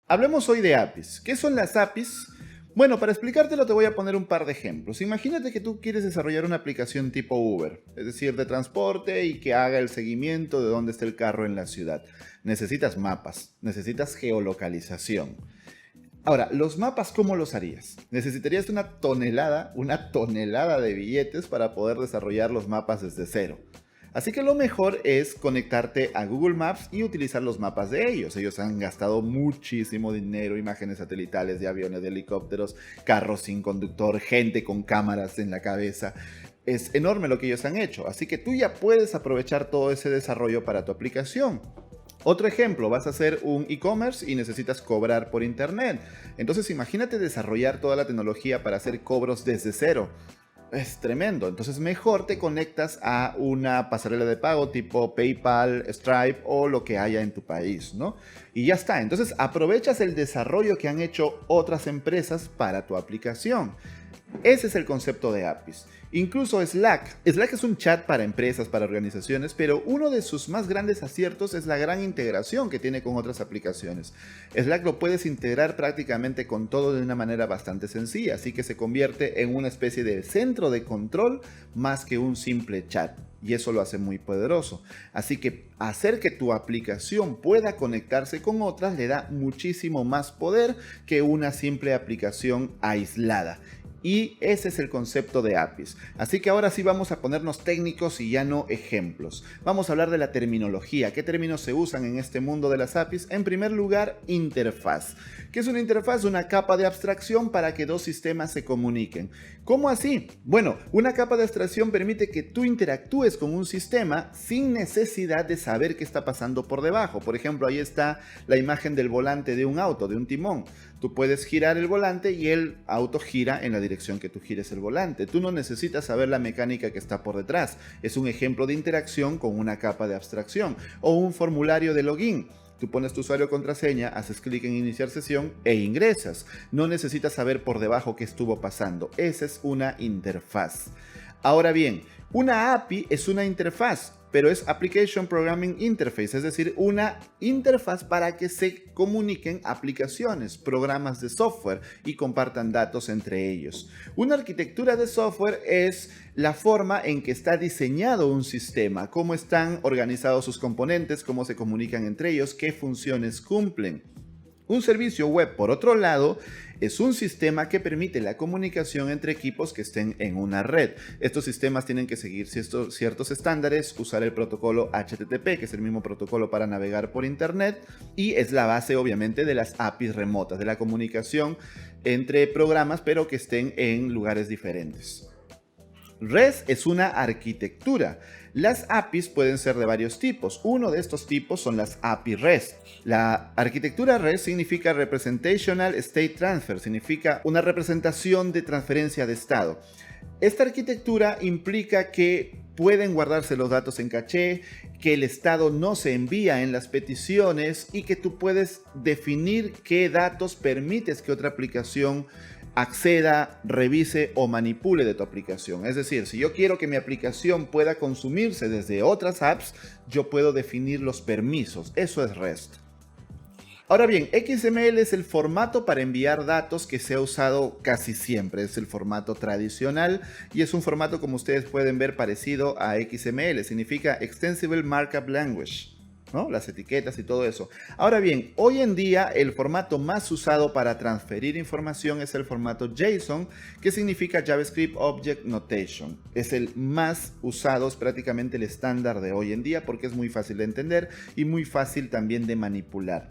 Hablemos hoy de APIs. ¿Qué son las APIs? Bueno, para explicártelo te voy a poner un par de ejemplos. Imagínate que tú quieres desarrollar una aplicación tipo Uber, es decir, de transporte y que haga el seguimiento de dónde está el carro en la ciudad. Necesitas mapas, necesitas geolocalización. Ahora, los mapas, ¿cómo los harías? Necesitarías una tonelada de billetes para poder desarrollar los mapas desde cero. Así que lo mejor es conectarte a Google Maps y utilizar los mapas de ellos. Ellos han gastado muchísimo dinero, imágenes satelitales de aviones, de helicópteros, carros sin conductor, gente con cámaras en la cabeza. Es enorme lo que ellos han hecho, así que tú ya puedes aprovechar todo ese desarrollo para tu aplicación. Otro ejemplo, vas a hacer un e-commerce y necesitas cobrar por internet. Entonces imagínate desarrollar toda la tecnología para hacer cobros desde cero. Es tremendo. Entonces mejor te conectas a una pasarela de pago tipo PayPal, Stripe o lo que haya en tu país, ¿no? Y ya está. Entonces aprovechas el desarrollo que han hecho otras empresas para tu aplicación. Ese es el concepto de APIs. Incluso Slack. Slack es un chat para empresas, para organizaciones, pero uno de sus más grandes aciertos es la gran integración que tiene con otras aplicaciones. Slack lo puedes integrar prácticamente con todo de una manera bastante sencilla, así que se convierte en una especie de centro de control más que un simple chat. Y eso lo hace muy poderoso. Así que hacer que tu aplicación pueda conectarse con otras le da muchísimo más poder que una simple aplicación aislada. Y ese es el concepto de APIs. Así que ahora sí vamos a ponernos técnicos y ya no ejemplos. Vamos a hablar de la terminología. ¿Qué términos se usan en este mundo de las APIs? En primer lugar, interfaz. ¿Qué es una interfaz? Una capa de abstracción para que dos sistemas se comuniquen. ¿Cómo así? Bueno, una capa de abstracción permite que tú interactúes con un sistema sin necesidad de saber qué está pasando por debajo. Por ejemplo, ahí está la imagen del volante de un auto, de un timón. Tú puedes girar el volante y el auto gira en la dirección que tú gires el volante. Tú no necesitas saber la mecánica que está por detrás. Es un ejemplo de interacción con una capa de abstracción. O un formulario de login. Tú pones tu usuario contraseña, haces clic en iniciar sesión e ingresas. No necesitas saber por debajo qué estuvo pasando. Esa es una interfaz. Ahora bien, una API es una interfaz, pero es Application Programming Interface, es decir, una interfaz para que se comuniquen aplicaciones, programas de software y compartan datos entre ellos. Una arquitectura de software es la forma en que está diseñado un sistema, cómo están organizados sus componentes, cómo se comunican entre ellos, qué funciones cumplen. Un servicio web, por otro lado, es un sistema que permite la comunicación entre equipos que estén en una red. Estos sistemas tienen que seguir ciertos estándares, usar el protocolo HTTP, que es el mismo protocolo para navegar por Internet, y es la base, obviamente, de las APIs remotas, de la comunicación entre programas, pero que estén en lugares diferentes. REST es una arquitectura. Las APIs pueden ser de varios tipos. Uno de estos tipos son las API REST. La arquitectura REST significa Representational State Transfer, significa una representación de transferencia de estado. Esta arquitectura implica que pueden guardarse los datos en caché, que el estado no se envía en las peticiones y que tú puedes definir qué datos permites que otra aplicación acceda, revise o manipule de tu aplicación. Es decir, si yo quiero que mi aplicación pueda consumirse desde otras apps, yo puedo definir los permisos. Eso es REST. Ahora bien, XML es el formato para enviar datos que se ha usado casi siempre. Es el formato tradicional y es un formato, como ustedes pueden ver, parecido a XML. Significa Extensible Markup Language, ¿no? Las etiquetas y todo eso. Ahora bien, hoy en día el formato más usado para transferir información es el formato JSON, que significa JavaScript Object Notation. Es el más usado, es prácticamente el estándar de hoy en día porque es muy fácil de entender y muy fácil también de manipular.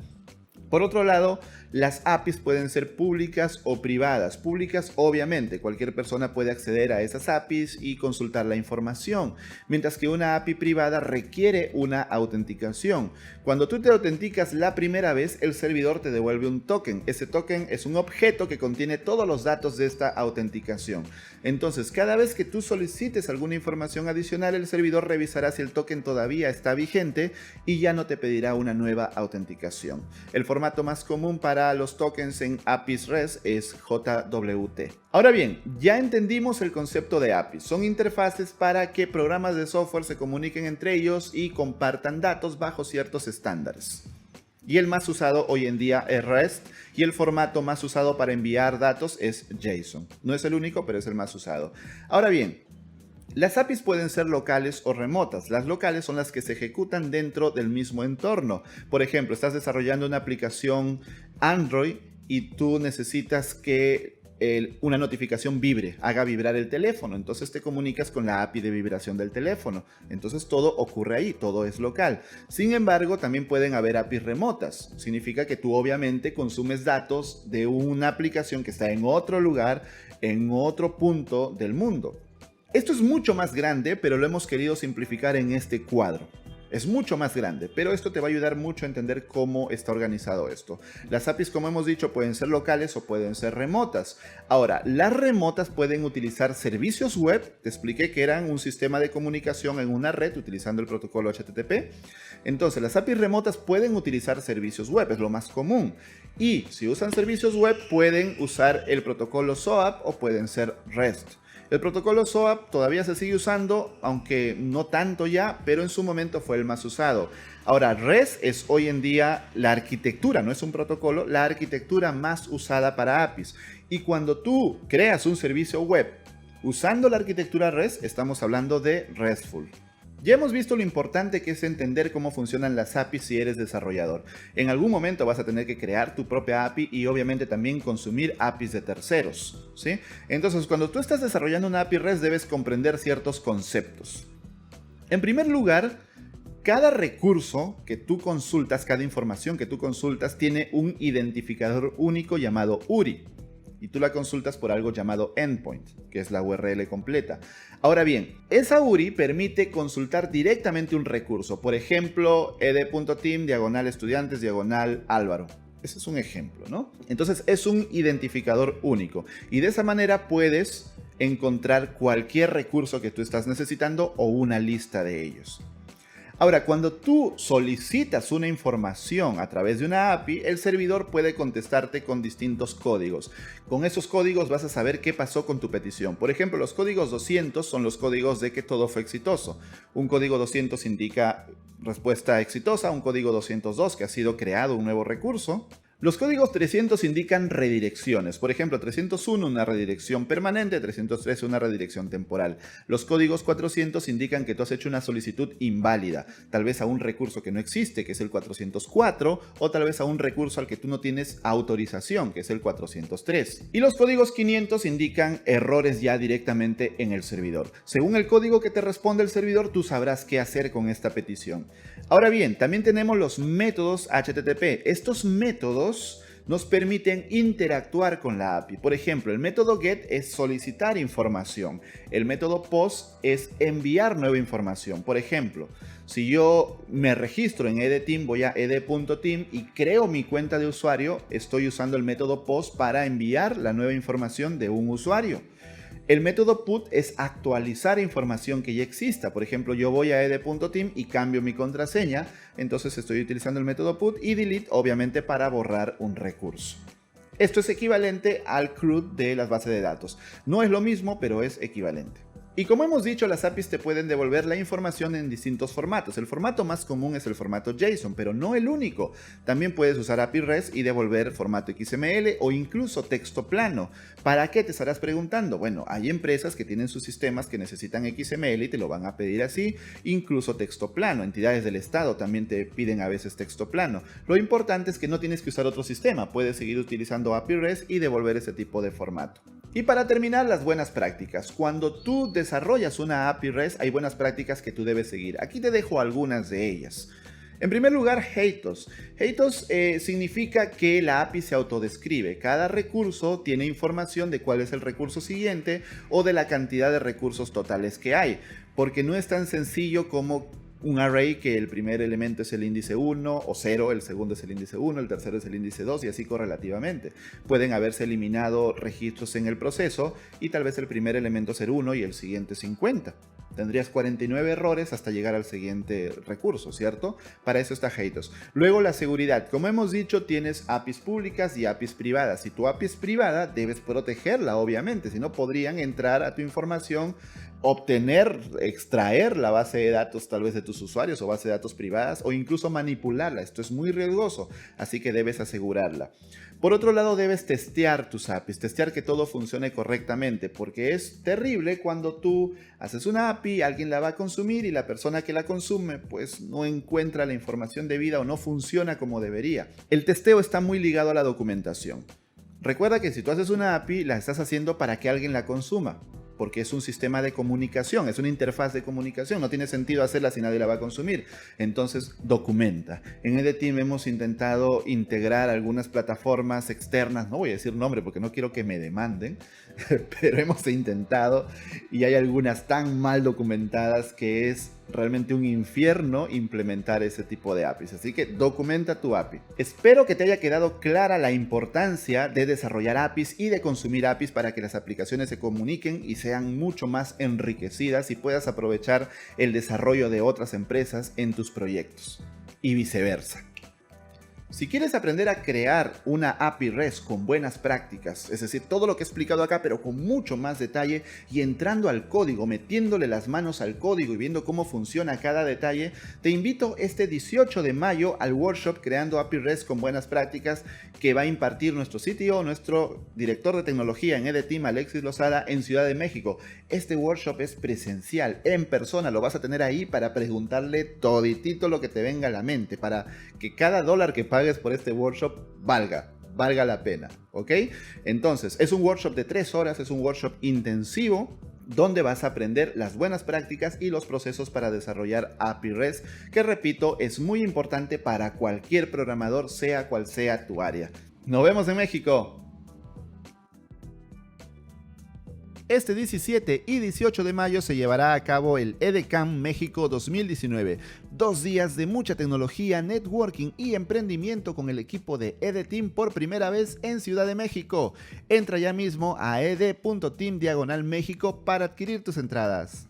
Por otro lado, las APIs pueden ser públicas o privadas. Públicas, obviamente, cualquier persona puede acceder a esas APIs y consultar la información, mientras que una API privada requiere una autenticación. Cuando tú te autenticas la primera vez, el servidor te devuelve un token. Ese token es un objeto que contiene todos los datos de esta autenticación. Entonces, cada vez que tú solicites alguna información adicional, el servidor revisará si el token todavía está vigente y ya no te pedirá una nueva autenticación. El formato más común para los tokens en APIs REST es JWT. Ahora bien, ya entendimos el concepto de APIs. Son interfaces para que programas de software se comuniquen entre ellos y compartan datos bajo ciertos estándares. Y el más usado hoy en día es REST, y el formato más usado para enviar datos es JSON. No es el único, pero es el más usado. Ahora bien, las APIs pueden ser locales o remotas. Las locales son las que se ejecutan dentro del mismo entorno. Por ejemplo, estás desarrollando una aplicación Android y tú necesitas que una notificación vibre, haga vibrar el teléfono. Entonces te comunicas con la API de vibración del teléfono. Entonces todo ocurre ahí, todo es local. Sin embargo, también pueden haber APIs remotas. Significa que tú obviamente consumes datos de una aplicación que está en otro lugar, en otro punto del mundo. Esto es mucho más grande, pero lo hemos querido simplificar en este cuadro. Es mucho más grande, pero esto te va a ayudar mucho a entender cómo está organizado esto. Las APIs, como hemos dicho, pueden ser locales o pueden ser remotas. Ahora, las remotas pueden utilizar servicios web. Te expliqué que eran un sistema de comunicación en una red utilizando el protocolo HTTP. Entonces, las APIs remotas pueden utilizar servicios web, es lo más común. Y si usan servicios web, pueden usar el protocolo SOAP o pueden ser REST. El protocolo SOAP todavía se sigue usando, aunque no tanto ya, pero en su momento fue el más usado. Ahora, REST es hoy en día la arquitectura, no es un protocolo, la arquitectura más usada para APIs. Y cuando tú creas un servicio web usando la arquitectura REST, estamos hablando de RESTful. Ya hemos visto lo importante que es entender cómo funcionan las APIs si eres desarrollador. En algún momento vas a tener que crear tu propia API y obviamente también consumir APIs de terceros, ¿sí? Entonces, cuando tú estás desarrollando una API REST debes comprender ciertos conceptos. En primer lugar, cada recurso que tú consultas, cada información que tú consultas tiene un identificador único llamado URI. Y tú la consultas por algo llamado endpoint, que es la URL completa. Ahora bien, esa URI permite consultar directamente un recurso. Por ejemplo, ed.team/estudiantes/Álvaro. Ese es un ejemplo, ¿no? Entonces es un identificador único. Y de esa manera puedes encontrar cualquier recurso que tú estás necesitando o una lista de ellos. Ahora, cuando tú solicitas una información a través de una API, el servidor puede contestarte con distintos códigos. Con esos códigos vas a saber qué pasó con tu petición. Por ejemplo, los códigos 200 son los códigos de que todo fue exitoso. Un código 200 indica respuesta exitosa, un código 202 que ha sido creado un nuevo recurso. Los códigos 300 indican redirecciones. Por ejemplo, 301 una redirección permanente, 303 una redirección temporal. Los códigos 400 indican que tú has hecho una solicitud inválida, tal vez a un recurso que no existe, que es el 404, o tal vez a un recurso al que tú no tienes autorización, que es el 403. Y los códigos 500 indican errores ya directamente en el servidor. Según el código que te responde el servidor, tú sabrás qué hacer con esta petición. Ahora bien, también tenemos los métodos HTTP. Estos métodos nos permiten interactuar con la API. Por ejemplo, el método GET es solicitar información. El método POST es enviar nueva información. Por ejemplo, si yo me registro en ed.team, voy a ed.team y creo mi cuenta de usuario, estoy usando el método POST para enviar la nueva información de un usuario. El método put es actualizar información que ya exista. Por ejemplo, yo voy a ed.team y cambio mi contraseña, entonces estoy utilizando el método put y delete obviamente para borrar un recurso. Esto es equivalente al CRUD de las bases de datos. No es lo mismo, pero es equivalente. Y como hemos dicho, las APIs te pueden devolver la información en distintos formatos. El formato más común es el formato JSON, pero no el único. También puedes usar API REST y devolver formato XML o incluso texto plano. ¿Para qué te estarás preguntando? Bueno, hay empresas que tienen sus sistemas que necesitan XML y te lo van a pedir así, incluso texto plano. Entidades del Estado también te piden a veces texto plano. Lo importante es que no tienes que usar otro sistema, puedes seguir utilizando API REST y devolver ese tipo de formato. Y para terminar, las buenas prácticas. Cuando tú desarrollas una API REST, hay buenas prácticas que tú debes seguir. Aquí te dejo algunas de ellas. En primer lugar, HATOS. HATOS significa que la API se autodescribe. Cada recurso tiene información de cuál es el recurso siguiente o de la cantidad de recursos totales que hay. Porque no es tan sencillo como un array que el primer elemento es el índice 1 o 0, el segundo es el índice 1, el tercero es el índice 2 y así correlativamente. Pueden haberse eliminado registros en el proceso y tal vez el primer elemento ser 1 y el siguiente 50. Tendrías 49 errores hasta llegar al siguiente recurso, ¿cierto? Para eso está HATOS. Luego la seguridad. Como hemos dicho, tienes APIs públicas y APIs privadas. Si tu API es privada, debes protegerla, obviamente. Si no, podrían entrar a tu información obtener, extraer la base de datos tal vez de tus usuarios o base de datos privadas o incluso manipularla. Esto es muy riesgoso, así que debes asegurarla. Por otro lado, debes testear tus APIs, testear que todo funcione correctamente, porque es terrible cuando tú haces una API, alguien la va a consumir y la persona que la consume pues no encuentra la información debida o no funciona como debería. El testeo está muy ligado a la documentación. Recuerda que si tú haces una API, la estás haciendo para que alguien la consuma, porque es un sistema de comunicación, es una interfaz de comunicación, no tiene sentido hacerla si nadie la va a consumir. Entonces, documenta. En EDTeam hemos intentado integrar algunas plataformas externas, no voy a decir nombre porque no quiero que me demanden, pero hemos intentado y hay algunas tan mal documentadas que es realmente un infierno implementar ese tipo de APIs. Así que documenta tu API. Espero que te haya quedado clara la importancia de desarrollar APIs y de consumir APIs para que las aplicaciones se comuniquen y sean mucho más enriquecidas y puedas aprovechar el desarrollo de otras empresas en tus proyectos y viceversa. Si quieres aprender a crear una API REST con buenas prácticas, es decir, todo lo que he explicado acá, pero con mucho más detalle y entrando al código, metiéndole las manos al código y viendo cómo funciona cada detalle, te invito este 18 de mayo al workshop Creando API REST con buenas prácticas que va a impartir nuestro CTO, nuestro director de tecnología en EDTeam, Alexis Lozada, en Ciudad de México. Este workshop es presencial, en persona, lo vas a tener ahí para preguntarle toditito lo que te venga a la mente, para que cada dólar que pagues por este workshop valga la pena, ¿ok? Entonces, es un workshop de 3 horas, es un workshop intensivo, donde vas a aprender las buenas prácticas y los procesos para desarrollar API REST, que repito, es muy importante para cualquier programador, sea cual sea tu área. ¡Nos vemos en México! Este 17 y 18 de mayo se llevará a cabo el EDCamp México 2019, 2 días de mucha tecnología, networking y emprendimiento con el equipo de EDTeam por primera vez en Ciudad de México. Entra ya mismo a ed.team/México para adquirir tus entradas.